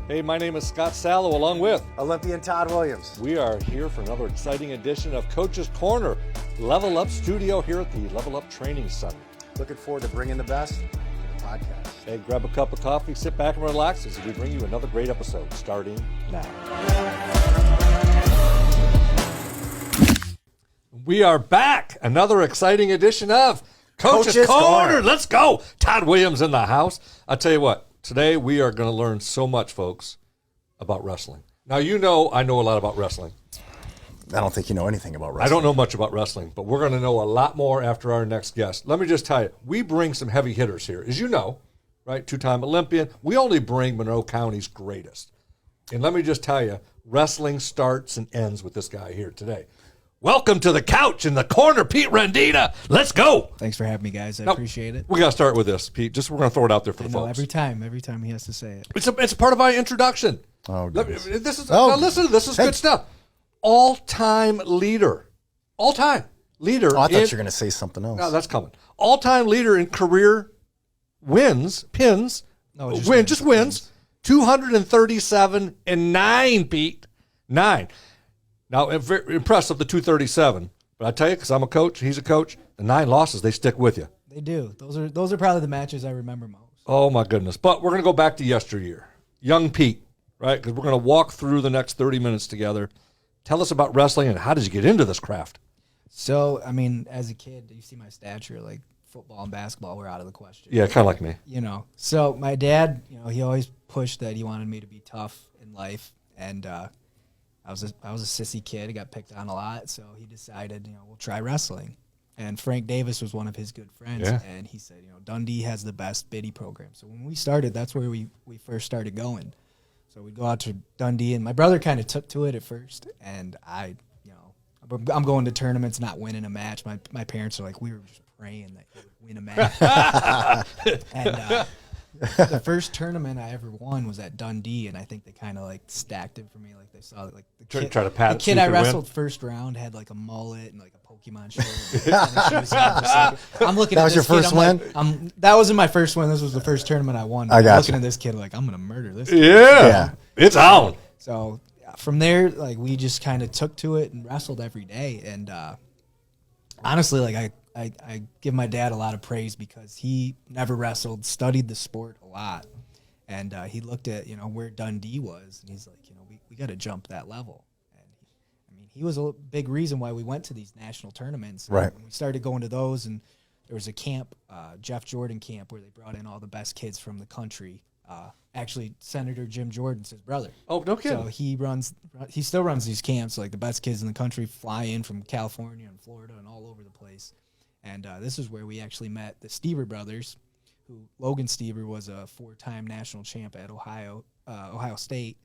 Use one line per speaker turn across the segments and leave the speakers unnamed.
Hey, my name is Scott Sallow, along with
Olympian Todd Williams.
We are here for another exciting edition of Coach's Corner, LevelUp Studio here at the LevelUp Training Center.
Looking forward to bringing the best to the podcast.
Hey, grab a cup of coffee, sit back and relax as we bring you another great episode starting now. We are back. Another exciting edition of Coach's Corner. Let's go. Todd Williams in the house. I'll tell you what. Today, we are going to learn so much, folks, about wrestling. Now, you know I know a lot about wrestling.
I don't think you know anything about wrestling.
I don't know much about wrestling, but we're going to know a lot more after our next guest. Let me just tell you, we bring some heavy hitters here. As you know, right, two-time Olympian, we only bring Monroe County's greatest. And let me just tell you, wrestling starts and ends with this guy here today. Welcome to the couch in the corner, Pete Rendina. Let's go.
Thanks for having me, guys. I appreciate it.
We got to start with this, Pete. We're going to throw it out there for the folks.
Every time he has to say it.
It's a part of our introduction.
Oh,
now listen to this. This is good stuff. All-time leader. All-time leader.
Oh, I thought you were going to say something else.
No, that's coming. All-time leader in career wins, pins.
No,
just wins. 237 and 9, Pete. 9. Now, very impressive, the 237. But I tell you, because I'm a coach, he's a coach, the 9 losses, they stick with you.
They do. Those are probably the matches I remember most.
Oh, my goodness. But we're going to go back to yesteryear. Young Pete, right? Because we're going to walk through the next 30 minutes together. Tell us about wrestling and how did you get into this craft?
So, I mean, as a kid, you see my stature, like football and basketball were out of the question.
Yeah, kind of like me.
You know, so my dad, he always pushed that he wanted me to be tough in life. And I was a sissy kid. I got picked on a lot, so he decided, we'll try wrestling. And Frank Davis was one of his good friends, and he said, Dundee has the best biddy program. So when we started, that's where we first started going. So we'd go out to Dundee, and my brother kind of took to it at first, and I'm going to tournaments, not winning a match. My parents are like, we were just praying that he would win a match. And the first tournament I ever won was at Dundee, and I think they kind of like stacked it for me. Like they saw that, like the kid,
try to pat
the kid I wrestled first round had like a mullet and like a Pokemon shirt. I'm looking.
That
at
was
this
your
kid,
first
I'm
win.
Like, that wasn't my first win. This was the first tournament I won.
I got
looking at this kid like I'm gonna murder this kid.
Yeah, it's on.
So from there, like we just kind of took to it and wrestled every day. And honestly, like I give my dad a lot of praise because he never wrestled, studied the sport a lot. And he looked at, where Dundee was, and he's like, we got to jump that level. And he was a big reason why we went to these national tournaments.
Right.
And we started going to those, and there was a camp, Jeff Jordan camp, where they brought in all the best kids from the country. Actually, Senator Jim Jordan's his brother.
Oh, no kidding.
So he still runs these camps. Like the best kids in the country fly in from California and Florida and all over the place. And this is where we actually met the Stever brothers. Logan Stever was a 4-time national champ at Ohio State,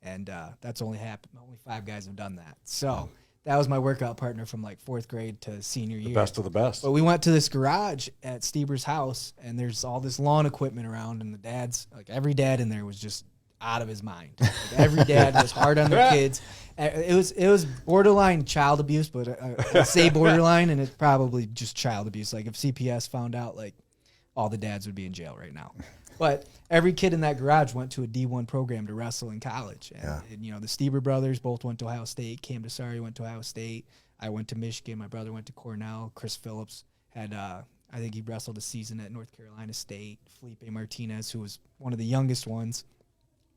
and that's only 5 guys have done that. So that was my workout partner from like 4th grade to senior year.
The best of the best.
But we went to this garage at Stever's house, and there's all this lawn equipment around, and every dad in there was just out of his mind. Like every dad was hard on their kids. It was borderline child abuse, but I say borderline, and it's probably just child abuse. Like if CPS found out, like, all the dads would be in jail right now. But every kid in that garage went to a D1 program to wrestle in college. And the Stever brothers both went to Ohio State. Cam Desari went to Ohio State. I went to Michigan. My brother went to Cornell. Chris Phillips had, I think he wrestled a season at North Carolina State. Felipe Martinez, who was one of the youngest ones,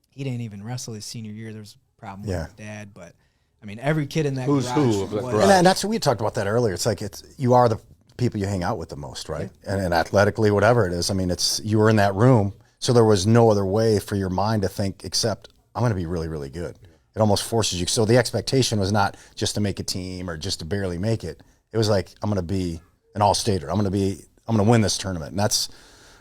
he didn't even wrestle his senior year. There was a problem with his dad. But, I mean, every kid in that
Who's
garage.
who of that garage?
And that's what we talked about that earlier. It's like you are the people you hang out with the most, right? Yeah. And athletically, whatever it is. I mean, you were in that room, so there was no other way for your mind to think except I'm going to be really, really good. Yeah. It almost forces you. So the expectation was not just to make a team or just to barely make it. It was like I'm going to be an all-stater. I'm going to win this tournament. And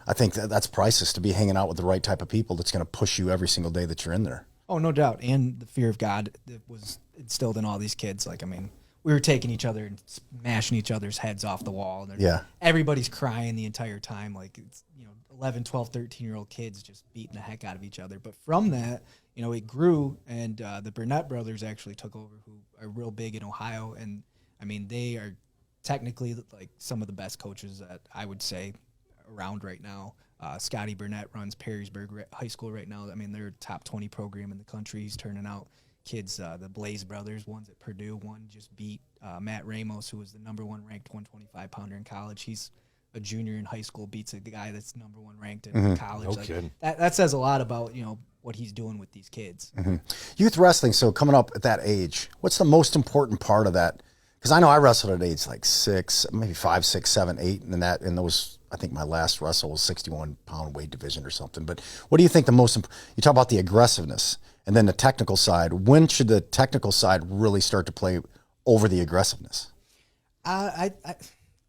I think that's priceless, to be hanging out with the right type of people that's going to push you every single day that you're in there.
Oh, no doubt. And the fear of God that was instilled in all these kids. Like, I mean, we were taking each other and smashing each other's heads off the wall. And everybody's crying the entire time. Like, it's, 11, 12, 13-year-old kids just beating the heck out of each other. But from that, it grew, and the Burnett brothers actually took over, who are real big in Ohio. And, I mean, they are technically like some of the best coaches that I would say around right now. Scotty Burnett runs Perrysburg High School right now. I mean, they're a top 20 program in the country. He's turning out kids. The Blaze brothers, one's at Purdue, one just beat Matt Ramos, who was the #1 ranked 125-pounder in college. He's a junior in high school, beats a guy that's #1 ranked in college.
No kidding.
That says a lot about, what he's doing with these kids.
Youth wrestling, so coming up at that age, what's the most important part of that? Because I know I wrestled at age like 6, maybe 5, 6, 7, 8, and those, I think my last wrestle was 61-pound weight division or something. But what do you think you talk about the aggressiveness and then the technical side. When should the technical side really start to play over the aggressiveness?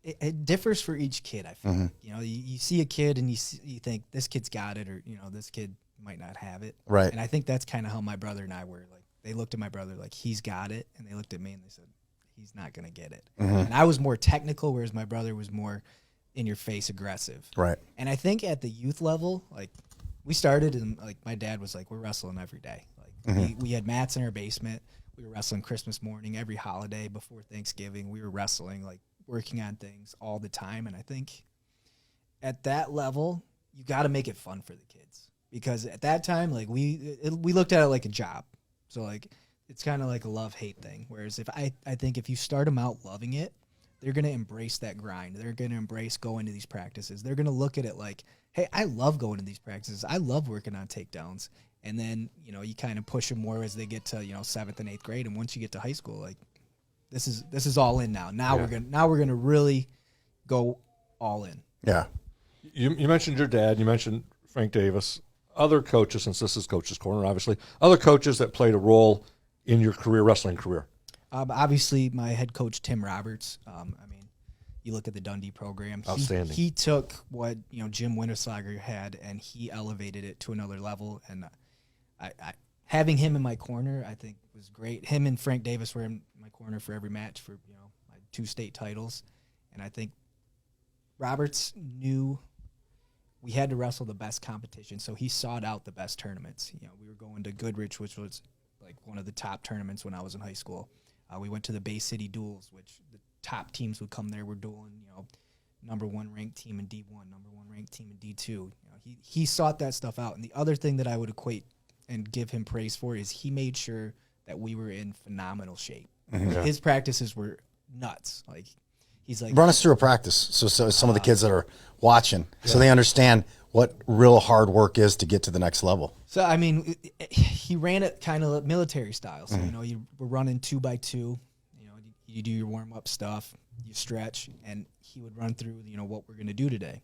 It differs for each kid, I feel. You see a kid and you think this kid's got it, or this kid might not have it.
Right.
And I think that's kind of how my brother and I were. Like, they looked at my brother like, he's got it, and they looked at me and they said, he's not going to get it. And I was more technical, whereas my brother was more in your face aggressive.
Right.
And I think at the youth level, like, we started and like my dad was like, we're wrestling every day. Like we had mats in our basement. We were wrestling Christmas morning, every holiday before Thanksgiving. We were wrestling, like, working on things all the time. And I think at that level, you got to make it fun for the kids, because at that time, like, we looked at it like a job. So like, it's kind of like a love-hate thing. Whereas if I think if you start them out loving it, they're going to embrace that grind. They're going to embrace going to these practices. They're going to look at it like, hey, I love going to these practices. I love working on takedowns. And then, you kind of push them more as they get to, 7th and 8th grade. And once you get to high school, like, this is all in now. Now we're gonna really go all in.
Yeah.
You mentioned your dad. You mentioned Frank Davis. Other coaches, since this is Coach's Corner, obviously, other coaches that played a role in your wrestling career.
Obviously, my head coach, Tim Roberts. You look at the Dundee program.
Outstanding.
He took what Jim Winterslager had, and he elevated it to another level. And I having him in my corner, I think, was great. Him and Frank Davis were in my corner for every match for my 2 state titles, and I think Roberts knew we had to wrestle the best competition, so he sought out the best tournaments. We were going to Goodrich, which was like one of the top tournaments when I was in high school. We went to the Bay City Duels, which the top teams would come there. We're dueling, #1 ranked team in D1, #1 ranked team in D2. He sought that stuff out. And the other thing that I would equate and give him praise for is he made sure that we were in phenomenal shape. His practices were nuts. Like, he's like,
run us through a practice, so some of the kids that are watching, so they understand what real hard work is to get to the next level.
So I mean, he ran it kind of military style. So you were running 2 by 2. You do your warm up stuff, you stretch, and he would run through what we're going to do today.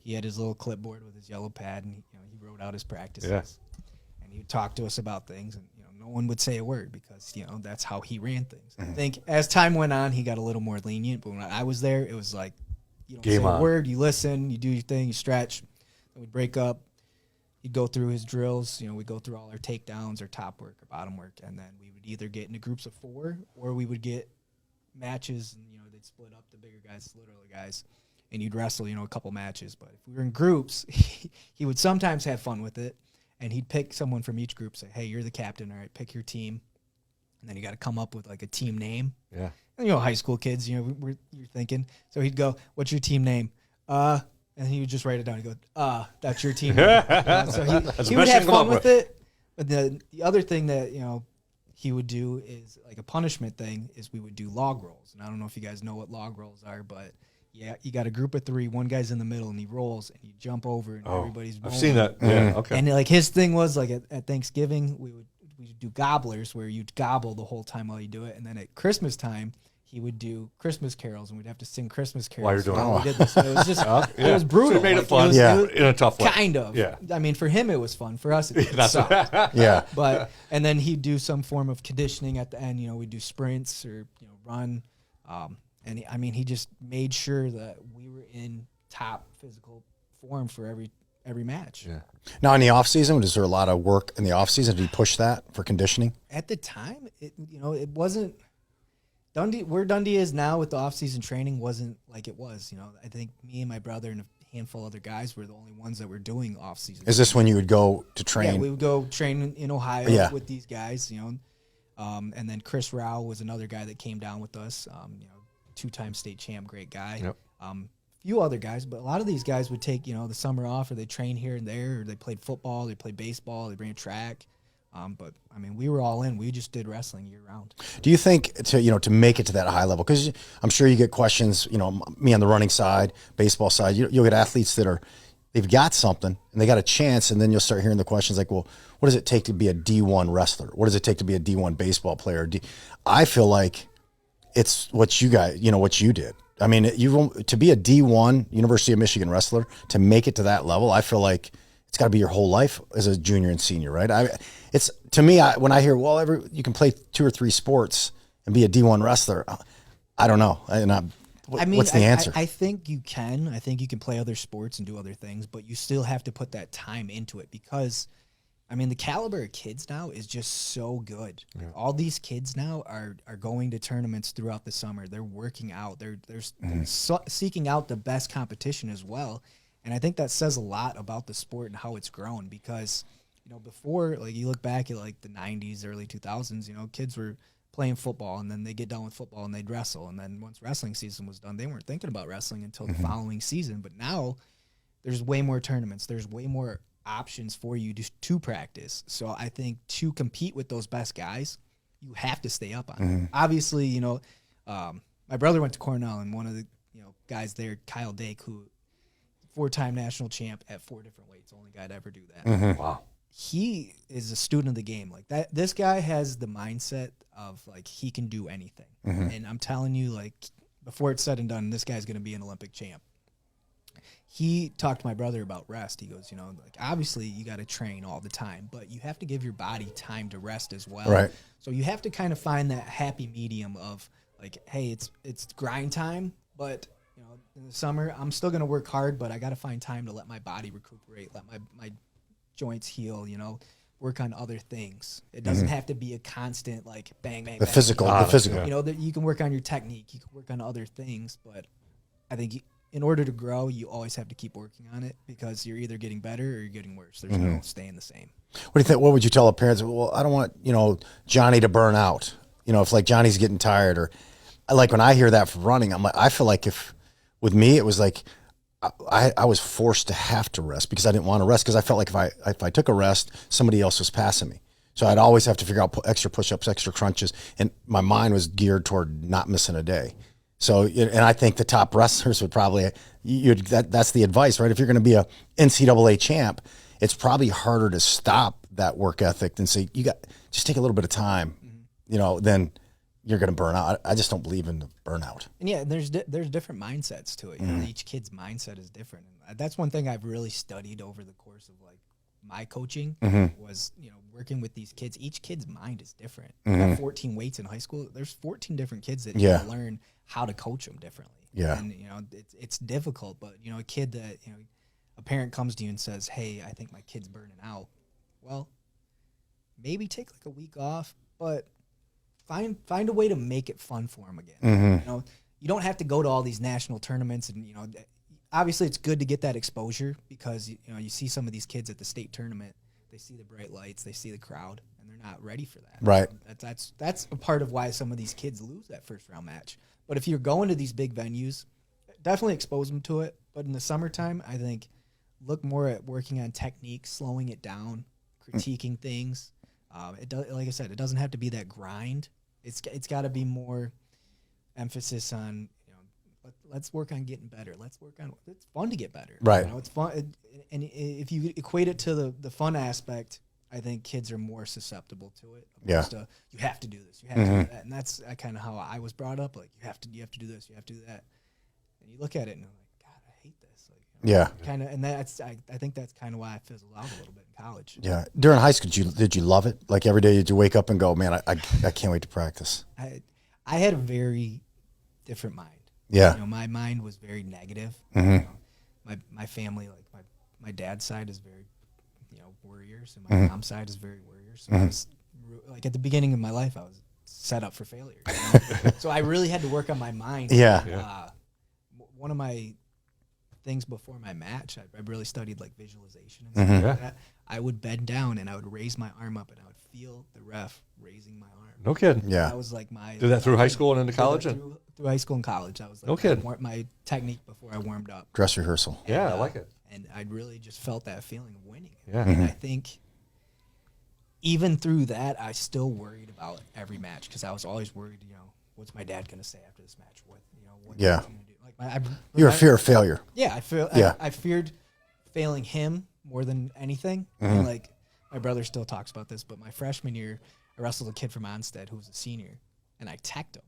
He had his little clipboard with his yellow pad, and he wrote out his practices.
Yeah.
And he would talk to us about things, and no one would say a word, because that's how he ran things. I think as time went on, he got a little more lenient, but when I was there, it was like, you don't say a word, you listen, you do your thing, you stretch. Then we'd break up. He'd go through his drills. We'd go through all our takedowns, our top work, our bottom work, and then we would either get into groups of 4, or we would get matches, and they'd split up the bigger guys, the littler guys, and you'd wrestle a couple matches. But if we were in groups, he would sometimes have fun with it, and he'd pick someone from each group, say, hey, you're the captain, all right, pick your team, and then you got to come up with like a team name.
Yeah.
And high school kids, you're thinking, so he'd go, what's your team name? And he would just write it down. He'd go, that's your team name. So he would have fun with it. But the other thing that he would do is like a punishment thing is we would do log rolls. And I don't know if you guys know what log rolls are, but yeah, you got a group of 3, one guy's in the middle, and he rolls, and you jump over, and everybody's rolling.
I've seen that. Yeah, okay.
And like his thing was like at Thanksgiving, we would do gobblers, where you'd gobble the whole time while you do it. And then at Christmas time, he would do Christmas carols, and we'd have to sing Christmas carols
while you're doing
while we did this. So it was just it was brutal.
So it made it fun, in a tough way.
Kind of.
Yeah.
I mean, for him it was fun. For us, it sucked.
Yeah.
But and then he'd do some form of conditioning at the end. We'd do sprints or run. And he just made sure that we were in top physical form for every match.
Yeah. Now in the off season, was there a lot of work in the off season? Did he push that for conditioning?
At the time, it wasn't. Dundee is now with the off-season training wasn't like it was. I think me and my brother and a handful of other guys were the only ones that were doing off-season.
Is this when you would go to train?
Yeah, we would go train in Ohio with these guys, and then Chris Rao was another guy that came down with us, 2-time state champ, great guy.
Yep.
few other guys, but a lot of these guys would take, the summer off, or they train here and there, or they played football, they played baseball, they ran track. But I mean, we were all in. We just did wrestling year round.
Do you think to make it to that high level? Because I'm sure you get questions. Me on the running side, baseball side, you'll get athletes that they've got something and they got a chance, and then you'll start hearing the questions like, well, what does it take to be a D1 wrestler? What does it take to be a D1 baseball player? I feel like it's what you guys, what you did. I mean, to be a D1 University of Michigan wrestler, to make it to that level, I feel like it's got to be your whole life as a junior and senior, right? It's to me, when I hear, well, you can play 2 or 3 sports and be a D1 wrestler, I don't know. What's the answer?
I think you can. I think you can play other sports and do other things, but you still have to put that time into it because, I mean, the caliber of kids now is just so good. Yeah. All these kids now are going to tournaments throughout the summer. They're working out. They're seeking out the best competition as well. And I think that says a lot about the sport and how it's grown because, before, like you look back at like the 90s, early 2000s, kids were playing football and then they get done with football and they'd wrestle. And then once wrestling season was done, they weren't thinking about wrestling until the following season. But now there's way more tournaments. There's way more options for you to practice. So I think to compete with those best guys, you have to stay up on it. Obviously, my brother went to Cornell, and one of the guys there, Kyle Dake, who 4-time national champ at 4 different weights, only guy to ever do that.
Wow.
He is a student of the game. Like that, this guy has the mindset of like he can do anything. And I'm telling you, like before it's said and done, this guy's going to be an Olympic champ. He talked to my brother about rest. He goes, like obviously you got to train all the time, but you have to give your body time to rest as well.
Right.
So you have to kind of find that happy medium of like, hey, it's grind time, but in the summer I'm still going to work hard, but I got to find time to let my body recuperate, let my joints heal, work on other things. It doesn't have to be a constant like bang, bang,
the
bang.
physical.
That you can work on your technique, you can work on other things, but I think in order to grow, you always have to keep working on it because you're either getting better or you're getting worse. There's no staying the same.
What do you think? What would you tell a parents? Well, I don't want, Johnny to burn out. If like Johnny's getting tired, or like when I hear that from running, I'm like, I feel like with me, it was like I was forced to have to rest because I didn't want to rest because I felt like if I took a rest, somebody else was passing me. So I'd always have to figure out extra push-ups, extra crunches, and my mind was geared toward not missing a day. So, and I think the top wrestlers would probably, that's the advice, right? If you're going to be a NCAA champ, it's probably harder to stop that work ethic than say, just take a little bit of time, then you're going to burn out. I just don't believe in the burnout.
And yeah, there's different mindsets to it. Each kid's mindset is different. And that's one thing I've really studied over the course of like my coaching was, working with these kids. Each kid's mind is different. You have 14 weights in high school. There's 14 different kids that you learn how to coach them differently.
Yeah.
And, it's difficult, but, a kid that, a parent comes to you and says, hey, I think my kid's burning out. Well, maybe take like a week off, but find a way to make it fun for them again. You don't have to go to all these national tournaments and, obviously it's good to get that exposure because, you see some of these kids at the state tournament, they see the bright lights, they see the crowd, and they're not ready for that.
Right.
That's a part of why some of these kids lose that first round match. But if you're going to these big venues, definitely expose them to it. But in the summertime, I think look more at working on technique, slowing it down, critiquing things. Like I said, it doesn't have to be that grind. It's got to be more emphasis on, let's work on getting better. It's fun to get better.
Right.
It's fun. And if you equate it to the fun aspect, I think kids are more susceptible to it. To, you have to do this. You have to do that. And that's kind of how I was brought up. Like, you have to do this. You have to do that. And you look at it and you're like, God, I hate this. Like, kind of, and that's, I think that's kind of why I fizzled out a little bit in college.
Yeah. During high school, did you love it? Like every day, did you wake up and go, man, I can't wait to practice?
I had a very different mind.
Yeah.
My mind was very negative. My family, like my dad's side is very, warriors, and my mom's side is very warriors. So I was, like at the beginning of my life, I was set up for failure. So I really had to work on my mind. One of my things before my match, I really studied like visualization and stuff like that. I would bend down and I would raise my arm up and I would feel the ref raising my arm.
No kidding.
Yeah.
That was like my.
Did that through high school and into college?
Through high school and college. That was like
No kidding.
my technique before I warmed up.
Dress rehearsal.
Yeah, I like it.
And I really just felt that feeling of winning.
Yeah.
And I think even through that, I still worried about every match because I was always worried, what's my dad going to say after this match? What
Yeah.
he's gonna do? Like
You're a fear of failure.
Yeah, I feared failing him more than anything. And like my brother still talks about this, but my freshman year, I wrestled a kid from Onstead who was a senior, and I teched him.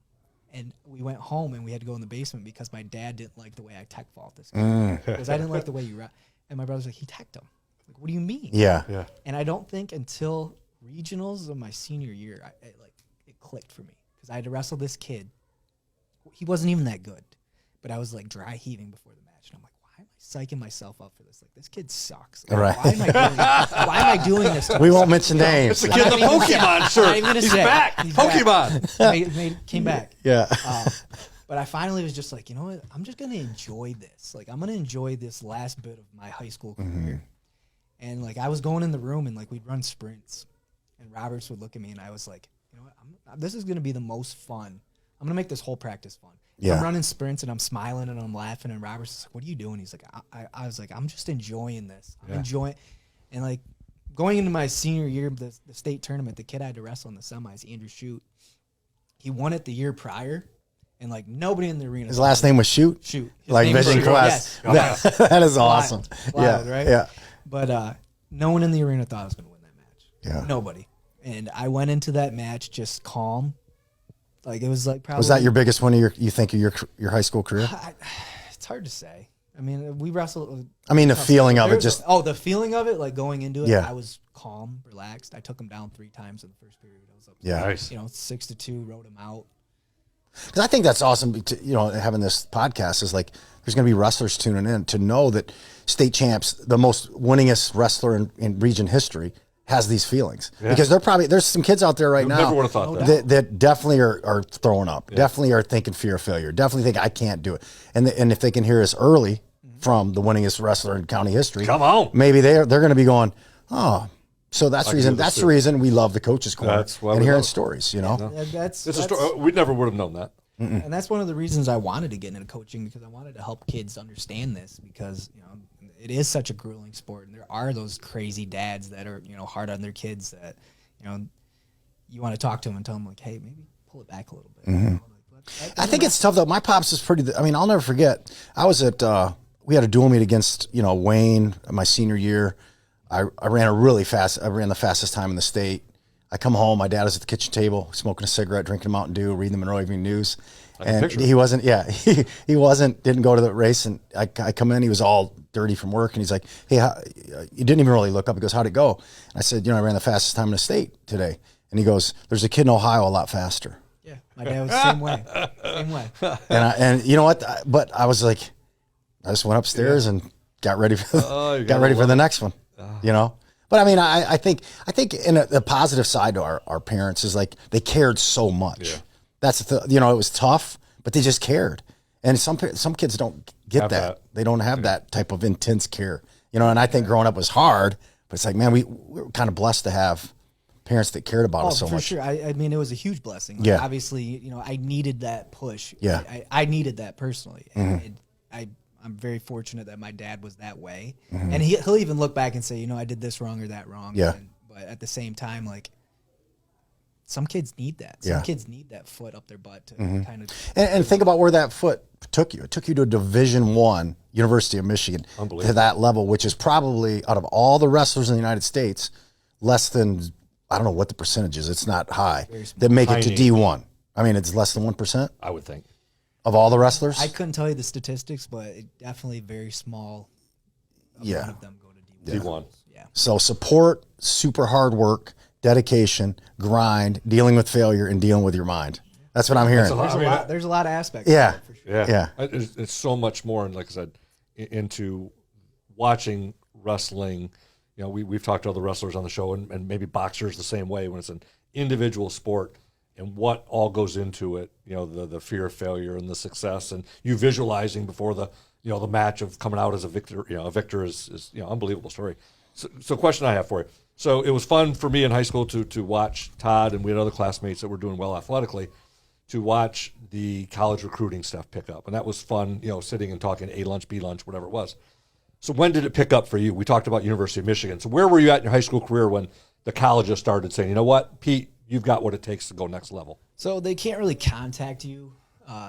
And we went home and we had to go in the basement because my dad didn't like the way I tech fault this guy. Because I didn't like the way you and my brother's like, he teched him. Like, what do you mean?
Yeah.
Yeah.
And I don't think until regionals of my senior year, it clicked for me because I had to wrestle this kid. He wasn't even that good, but I was like dry heaving before the match, and I'm like, why am I psyching myself up for this? Like, this kid sucks. Like,
Right.
Why am I doing this? To
We won't
myself?
mention names.
It's the kid in the Pokemon shirt. He's back.
He's
Pokemon.
back. Came back.
Yeah.
But I finally was just like, you know what? I'm just gonna enjoy this. Like, I'm gonna enjoy this last bit of my high school career. And like, I was going in the room and like we'd run sprints, and Roberts would look at me, and I was like, you know what? This is gonna be the most fun. I'm gonna make this whole practice fun.
Yeah.
I'm running sprints and I'm smiling and I'm laughing, and Roberts is like, "What are you doing?" He's like, I was like, "I'm just enjoying this. I'm enjoying." And like going into my senior year, the state tournament, the kid I had to wrestle in the semis, Andrew Shute, he won it the year prior, and like nobody in the arena.
His last name was Shoot.
Shoot. His
Like
name was
Vision
Shoot.
Quest.
Yes.
That is awesome.
Wild,
Yeah.
right?
Yeah.
But no one in the arena thought I was going to win that match.
Yeah.
Nobody. And I went into that match just calm. Like, it was like probably.
Was that your biggest one of your high school career?
It's hard to say. I mean, we wrestled.
I mean, the feeling of it
There's
just.
the feeling of it, like going into it,
Yeah.
I was calm, relaxed. I took him down 3 times in the first period. I was up,
Yeah.
Nice.
6-2, wrote him out.
Because I think that's awesome. Having this podcast is like there's going to be wrestlers tuning in to know that state champs, the most winningest wrestler in region history, has these feelings. Because there's some kids out there right now
Never would have thought that.
that definitely are throwing up, definitely are thinking fear of failure, definitely think I can't do it. And if they can hear us early from the winningest wrestler in county history,
Come on.
maybe they're going to be going, oh. So that's the reason.
do this
That's
too.
the reason we love the Coaches Corner
That's why
and
we
hearing
love it.
stories.
That's
It's a story. We never would have known that.
And that's one of the reasons I wanted to get into coaching, because I wanted to help kids understand this, because it is such a grueling sport, and there are those crazy dads that are hard on their kids that you want to talk to them and tell them like, hey, maybe pull it back a little bit.
I think it's tough though. My pops is pretty. I mean, I'll never forget. I was at. We had a dual meet against Wayne my senior year. I ran I ran the fastest time in the state. I come home. My dad was at the kitchen table smoking a cigarette, drinking a Mountain Dew, reading the Monroe Evening News. And he wasn't. Yeah, he wasn't. Didn't go to the race. And I come in. He was all dirty from work. And he's like, "Hey, you didn't even really look up." He goes, "How'd it go?" And I said, "I ran the fastest time in the state today." And he goes, "There's a kid in Ohio a lot faster."
Yeah, my dad was the same way. Same way.
And you know what? But I was like, I just went upstairs and got ready for the next one. But I mean, I think in the positive side to our parents is like they cared so much. Yeah. That's it was tough, but they just cared. And some kids don't get that. They don't have that type of intense care. And I think growing up was hard, but it's like, man, we were kind of blessed to have parents that cared about us so much.
For sure. I mean, it was a huge blessing. Like,
yeah.
Obviously, I needed that push.
Yeah.
I needed that personally. And I'm very fortunate that my dad was that way. And he'll even look back and say, I did this wrong or that wrong.
Yeah.
But at the same time, like, some kids need that. Some kids need that foot up their butt to kind of.
And think about where that foot took you. It took you to a Division I, University of Michigan, to that level, which is probably, out of all the wrestlers in the United States, less than, I don't know what the percentage is. It's not high. That make it to D1. I mean, it's less than 1%?
I would think.
Of all the wrestlers?
I couldn't tell you the statistics, but it definitely very small amount of them go to D1.
D1.
Yeah.
So support, super hard work, dedication, grind, dealing with failure, and dealing with your mind. That's what I'm hearing.
There's a lot of aspects.
Yeah.
Of it, for sure.
Yeah. It's so much more, and like I said, into watching wrestling. We've talked to other wrestlers on the show, and maybe boxers the same way, when it's an individual sport and what all goes into it, the fear of failure and the success, and you visualizing before the match of coming out as a victor. A victor is unbelievable story. So question I have for you. So it was fun for me in high school to watch Todd, and we had other classmates that were doing well athletically, to watch the college recruiting stuff pick up. And that was fun, sitting and talking A lunch, B lunch, whatever it was. So when did it pick up for you? We talked about University of Michigan. So where were you at in your high school career when the colleges started saying, you know what, Pete, you've got what it takes to go next level?
So they can't really contact you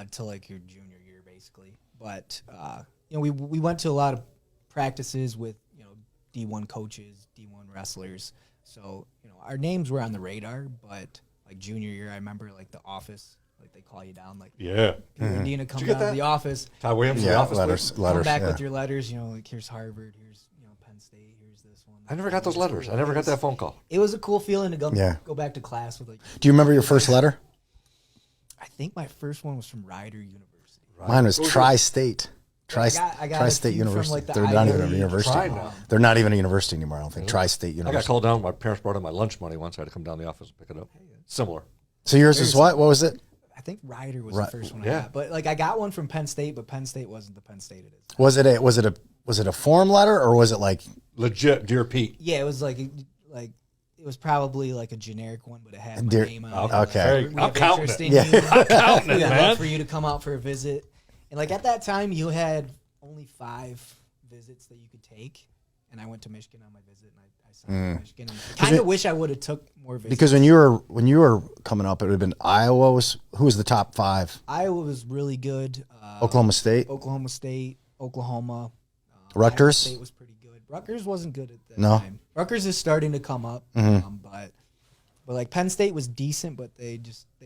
till like your junior year, basically. But we went to a lot of practices with D1 coaches, D1 wrestlers. So our names were on the radar. But like junior year, I remember like the office, like they call you down, like
yeah,
Pete Rendina comes out of the office.
Todd Williams,
yeah,
the office
letters,
come back with your letters. Like here's Harvard, here's Penn State, here's this one.
I never got those letters. I never got that phone call.
It was a cool feeling to go back to class with like.
Do you remember your first letter?
I think my first one was from Rider University.
Mine was Tri-State.
I got
Tri-State University.
From, like, the
They're not even a
Ivy
university.
now.
They're not even a university anymore, I don't think. Tri-State
I
University.
got called down. My parents brought in my lunch money once. I had to come down to the office and pick it up. Similar.
So yours is what? What was it?
I think Rider was the first one I got. But like I got one from Penn State, but Penn State wasn't the Penn State it is.
Was it a form letter or was it like
Legit, Dear Pete.
Yeah, it was like it was probably like a generic one, but it had my
Dear-
name on it.
okay.
We
I'm
have
counting
interest
it.
in
Yeah.
you.
I'm counting it,
We'd love
man.
for you to come out for a visit. And like at that time, you had only 5 visits that you could take. And I went to Michigan on my visit, and I signed for Michigan. And I kind of wish I would have took more visits.
because when you were coming up, it would have been Iowa who was the top 5?
Iowa was really good.
Oklahoma State,
Oklahoma State, Oklahoma.
Rutgers?
Iowa State was pretty good. Rutgers wasn't good at that
No.
time. Rutgers is starting to come up, but like Penn State was decent, but they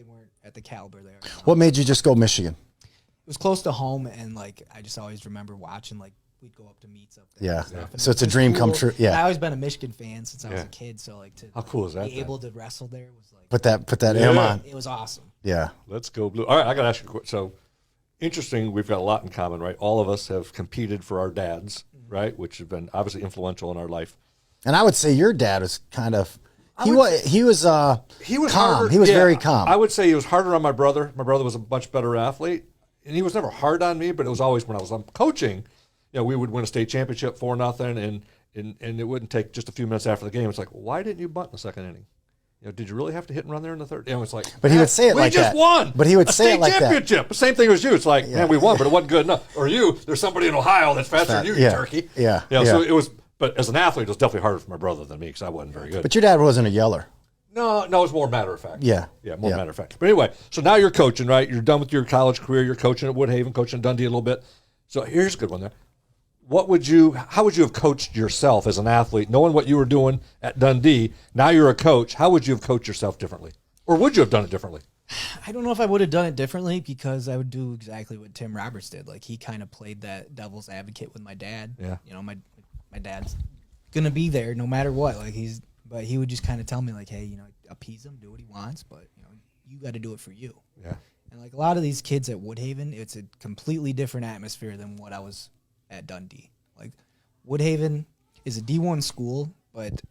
weren't at the caliber they are now.
What made you just go Michigan?
It was close to home, and like I just always remember watching like we'd go up to meets up there.
Yeah.
And stuff, and
So it's a
it was
dream come true. Yeah.
And I always been a Michigan fan since I was
Yeah.
a kid, so like to
How cool is that?
be able to wrestle there was like
Put that M on.
it was awesome.
Yeah.
Let's go blue. All right, I got to ask you a question. So, interesting, we've got a lot in common, right? All of us have competed for our dads, right? Which have been obviously influential in our life.
And I would say your dad was kind of he
He
was
was
calm.
harder.
He was
Yeah,
very calm.
I would say he was harder on my brother. My brother was a much better athlete, and he was never hard on me. But it was always when I was coaching. We would win a state championship 4-0, and it wouldn't take just a few minutes after the game. It's like, why didn't you bunt in the second inning? Did you really have to hit and run there in the third? It's like,
But he would say it like that.
We just won.
But he would say it like that.
A state championship. The same thing as you. It's like, man, we won, but it wasn't good enough. Or there's somebody in Ohio that's faster than you, you turkey.
Yeah.
So it was. But as an athlete, it was definitely harder for my brother than me because I wasn't very good.
But your dad wasn't a yeller.
No, it was more matter of fact.
Yeah.
More matter of fact. But anyway, so now you're coaching, right? You're done with your college career. You're coaching at Woodhaven, coaching at Dundee a little bit. So here's a good one there. How would you have coached yourself as an athlete, knowing what you were doing at Dundee? Now you're a coach. How would you have coached yourself differently? Or would you have done it differently?
I don't know if I would have done it differently because I would do exactly what Tim Roberts did. Like he kind of played that devil's advocate with my dad.
Yeah.
My dad's gonna be there no matter what. But he would just kind of tell me like, hey, appease him, do what he wants, but you got to do it for you.
Yeah.
And like a lot of these kids at Woodhaven, it's a completely different atmosphere than what I was at Dundee. Like Woodhaven is a D1 school, but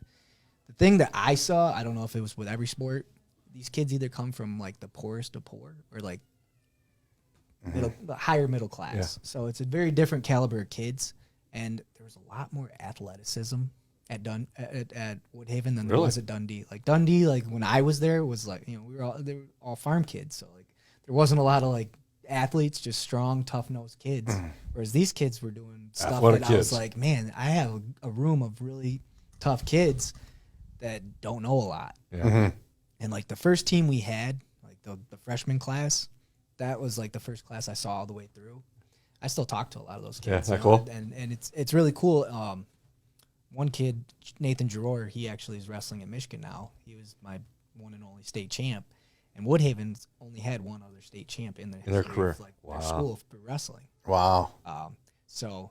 the thing that I saw, I don't know if it was with every sport, these kids either come from like the poorest of poor or like higher middle class.
Yeah.
So it's a very different caliber of kids, and there was a lot more athleticism at Woodhaven than there was at Dundee. Like Dundee, like when I was there, was like they were all farm kids, so like there wasn't a lot of like athletes, just strong, tough-nosed kids. Whereas these kids were doing stuff
Athletic
that I was
kids.
like, man, I have a room of really tough kids that don't know a lot.
Yeah.
And like the first team we had, like the freshman class, that was like the first class I saw all the way through. I still talk to a lot of those kids.
Yeah, isn't that cool?
And it's really cool. One kid, Nathan Giroir, he actually is wrestling at Michigan now. He was my one and only state champ. And Woodhaven's only had one other state champ in their
career.
of, like their school of wrestling.
Wow.
So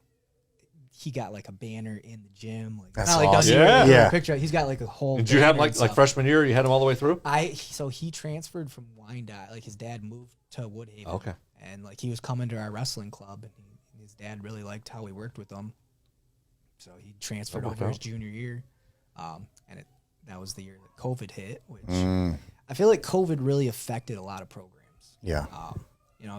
he got like a banner in the gym. Like
That's
not like
awesome.
Dundee,
Yeah.
where you
Yeah.
have a picture. He's got like a whole.
Did you have
banner and
like
stuff.
freshman year? You had him all the way through?
So he transferred from Wyandotte. Like his dad moved to Woodhaven.
Okay.
And like he was coming to our wrestling club, and his dad really liked how we worked with him. So he transferred
That worked
over his
out.
junior year, and that was the year that COVID hit, which I feel like COVID really affected a lot of programs.
Yeah.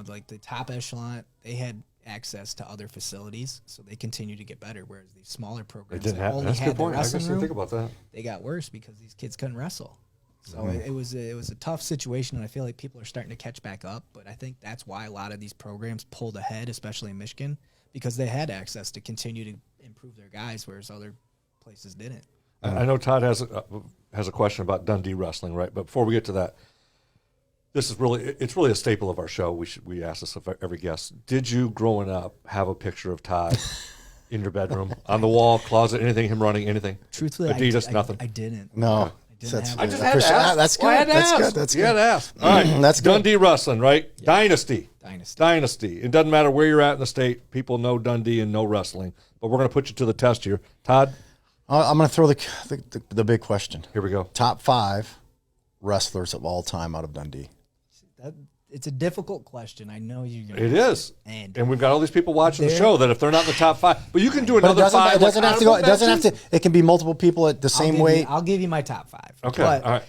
Like the top echelon, they had access to other facilities, so they continue to get better. Whereas these smaller
They
programs
didn't
that
have.
only
That's a
had
good
the
point. I guess I
wrestling
didn't think
room,
about that.
they got worse because these kids couldn't wrestle. So
Mm-hmm.
it was a tough situation, and I feel like people are starting to catch back up. But I think that's why a lot of these programs pulled ahead, especially in Michigan, because they had access to continue to improve their guys, whereas other places didn't.
I know Todd has a question about Dundee Wrestling, right? But before we get to that, it's really a staple of our show. We ask this of every guest. Did you, growing up, have a picture of Todd in your bedroom, on the wall, closet, anything, him running, anything?
Truthfully,
Adidas, nothing.
I didn't.
No.
didn't have
I
it.
just had to ask.
That's good.
Well, I had to
That's
ask.
good. That's
You
good.
had to ask. All right.
That's good.
Dundee Wrestling, right? Dynasty.
Dynasty.
It doesn't matter where you're at in the state. People know Dundee and know wrestling. But we're going to put you to the test here. Todd?
I'm going to throw the big question.
Here we go.
Top 5 wrestlers of all time out of Dundee.
It's a difficult question. I know you're going to.
It is.
And
we've got all these people watching the show that if they're not in the top 5, but you can do another 5.
It doesn't have to go. It doesn't have to. It can be multiple people at the same weight.
I'll give you my top 5.
Okay.
But
All right.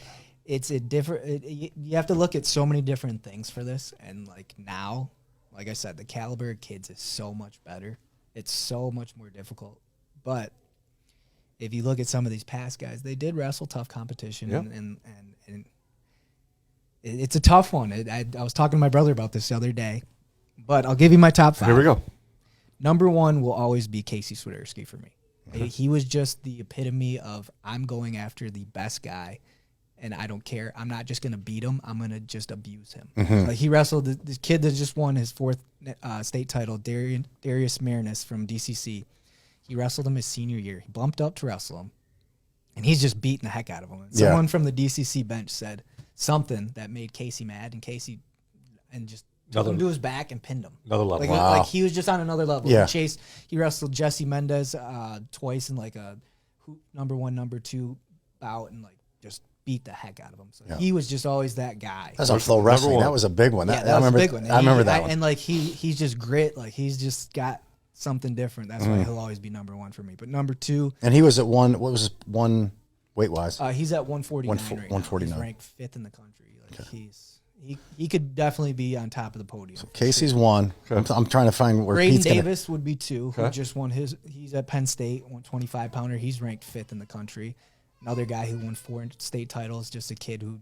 it's a different. You have to look at so many different things for this, and like now, like I said, the caliber of kids is so much better. It's so much more difficult. But if you look at some of these past guys, they did wrestle tough competition,
Yep.
and it's a tough one. I was talking to my brother about this the other day, but I'll give you my top 5.
Here we go.
Number 1 will always be Casey Swiderski for me. He was just the epitome of I'm going after the best guy, and I don't care. I'm not just going to beat him. I'm going to just abuse him. Like he wrestled this kid that just won his 4th state title, Darius Marinus from DCC. He wrestled him his senior year. He bumped up to wrestle him, and he's just beating the heck out of him. And someone from the DCC bench said something that made Casey mad, and Casey just took him to his back and pinned him.
Another level.
Like he was just on another level.
Yeah.
He wrestled Jesse Mendez twice in like a number 1, number 2 bout, and like just beat the heck out of him. So he was just always that guy.
That's on Flow Wrestling.
one.
That was a big one.
That was a big one.
I remember that one.
And like he's just grit. Like he's just got something different. That's why he'll always be number 1 for me. But number 2,
And he was at one. What was his one weight wise?
he's at 149 right now.
149.
He's ranked 5th in the country. Like he could definitely be on top of the podium.
Casey's 1. I'm trying to find where
Braden
Pete's gonna.
Davis would be 2, who just won his. He's at Penn State, 125 pounder. He's ranked 5th in the country. Another guy who won 4 state titles, just a kid who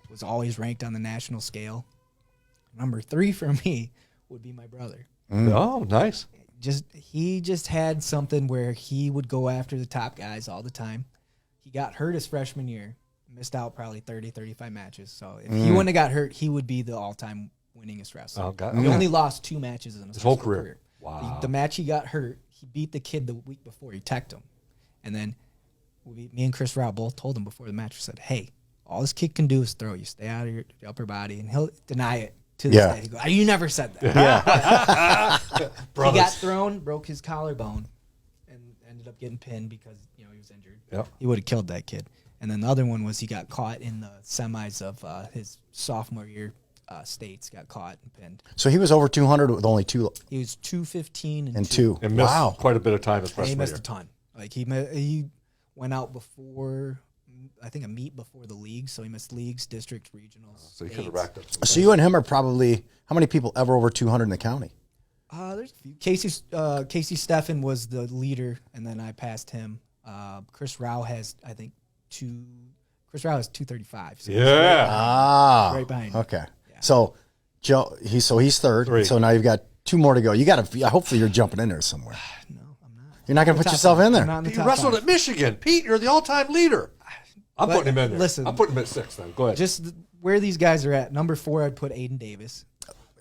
was always ranked on the national scale. Number 3 for me would be my brother.
Oh, nice.
He just had something where he would go after the top guys all the time. He got hurt his freshman year, missed out probably 30, 35 matches. So if he wouldn't have got hurt, he would be the all-time winningest wrestler.
Oh, God.
He only lost 2 matches in his
whole
whole
career. Wow.
The match he got hurt, he beat the kid the week before. He teched him. And then me and Chris Rao both told him before the match, we said, hey, all this kid can do is throw you. Stay out of your upper body. And he'll deny it to this day. He goes, you never said that. He got thrown, broke his collarbone, and ended up getting pinned because he was injured.
Yep.
He would have killed that kid. And then the other one was he got caught in the semis of his sophomore year. States got caught and pinned.
So he was over 200 with only 2.
He was 215
And 2.
And missed
Wow.
quite a bit of time his
He
freshman
missed
year.
a ton. Like he went out before, I think a meet before the league, so he missed leagues, districts, regionals.
So he could have racked up some.
So you and him are probably how many people ever over 200 in the county?
There's a few. Casey Steffen was the leader, and then I passed him. Chris Rao has, I think, 2. Chris Rao has 235. So
Yeah.
right behind him.
Okay. So Joe, he's 3rd.
3.
So now you've got 2 more to go. You got to. Hopefully you're jumping in there somewhere.
No, I'm not.
You're not going to put yourself in
I'm
there.
not in the
He
top
wrestled
5.
at Michigan. Pete, you're the all-time leader. I'm
But
putting him in there.
listen.
I'm putting him at 6 then. Go ahead.
Just where these guys are at. Number 4, I'd put Aiden Davis.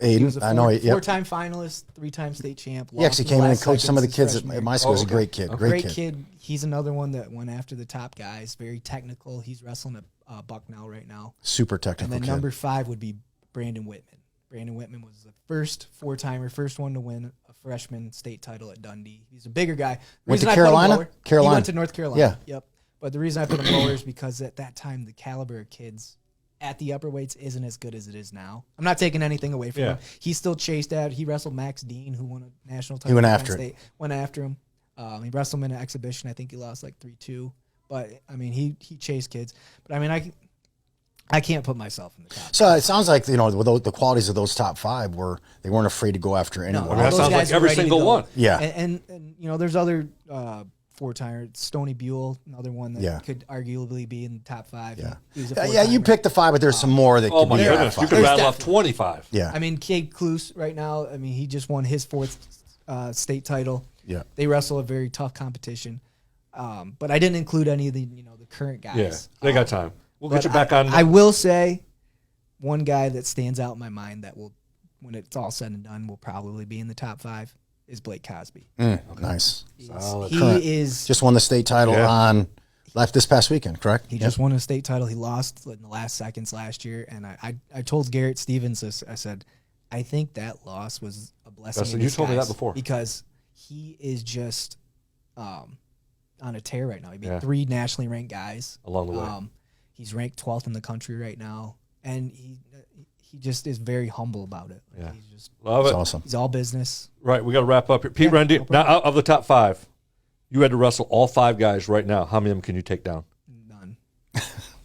He was
Aiden,
a
I know. Yep.
4-time finalist, 3-time state champ.
He actually
lost
came in and
last
coached some of the
seconds
kids
his freshman
at my
year.
school. He's a
okay.
great kid.
Great kid. He's another one that went after the top guys. Very technical. He's wrestling at Bucknell right now.
Super
And
technical
then
kid.
number 5 would be Brandon Whitman. Brandon Whitman was the first 4-timer, first one to win a freshman state title at Dundee. He's a bigger guy.
Went to
Reason I put him
Carolina?
lower-
Carolina.
He went to North Carolina.
Yeah.
Yep. But the reason I put him lower is because at that time the caliber of kids at the upper weights isn't as good as it is now. I'm not taking anything away from him. He still chased out. He wrestled Max Dean, who won a national title.
He went
at
after
Penn
it.
State. Went after him. He wrestled him in an exhibition. I think he lost like 3-2. But I mean, he chased kids. But I mean, I can't put myself in the top.
So it sounds like, with the qualities of those top 5 they weren't afraid to go after anyone.
all
that
those
sounds like
guys are
every
ready to
single
go.
one.
Yeah.
And there's other 4-timer, Stoney Buell, another one that could arguably be in the top 5.
Yeah.
He was a
Yeah, you
4-timer.
picked the 5, but there's some more that
Oh
could
my
be
goodness, you
top
could
5.
rattle off
definitely-
25.
Yeah.
I mean, Cade Kluse right now, he just won his 4th state title.
Yeah.
They wrestle a very tough competition. But I didn't include any of the the current guys.
Yeah, they got time. We'll get
But
you back on.
I will say one guy that stands out in my mind that will, when it's all said and done, will probably be in the top 5 is Blake Cosby.
Nice.
Solid.
He
Current.
is
Just won the state title on this past weekend, correct?
He just won a state title. He lost in the last seconds last year, and I told Garrett Stevens this. I said, I think that loss was a blessing.
You told me that before.
Because he is just on a tear right now. He beat
Yeah.
3 nationally ranked guys
Along the way.
He's ranked 12th in the country right now, and he just is very humble about it.
Yeah.
He's just
Love it.
That's awesome.
he's all business.
Right, we got to wrap up here. Pete Rendina, now out of the top 5, you had to wrestle all 5 guys right now. How many of them can you take down?
None.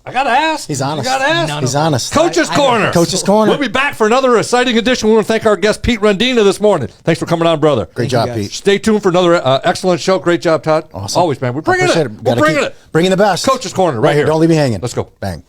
I got to ask.
He's honest.
You got to ask.
None
He's
of them.
honest.
Coach's
I-
Corner.
Coach's Corner.
We'll be back for another exciting edition. We want to thank our guest, Pete Rendina, this morning. Thanks for coming on, brother.
Great
Thank you,
job,
guys.
Pete.
Stay tuned for another excellent show. Great job, Todd.
Awesome.
Always, man. We're bringing
Appreciate
it. We're
Gotta
bringing
keep
it.
Bringing the best.
Coach's Corner right here.
Don't leave me hanging.
Let's go.
Bang.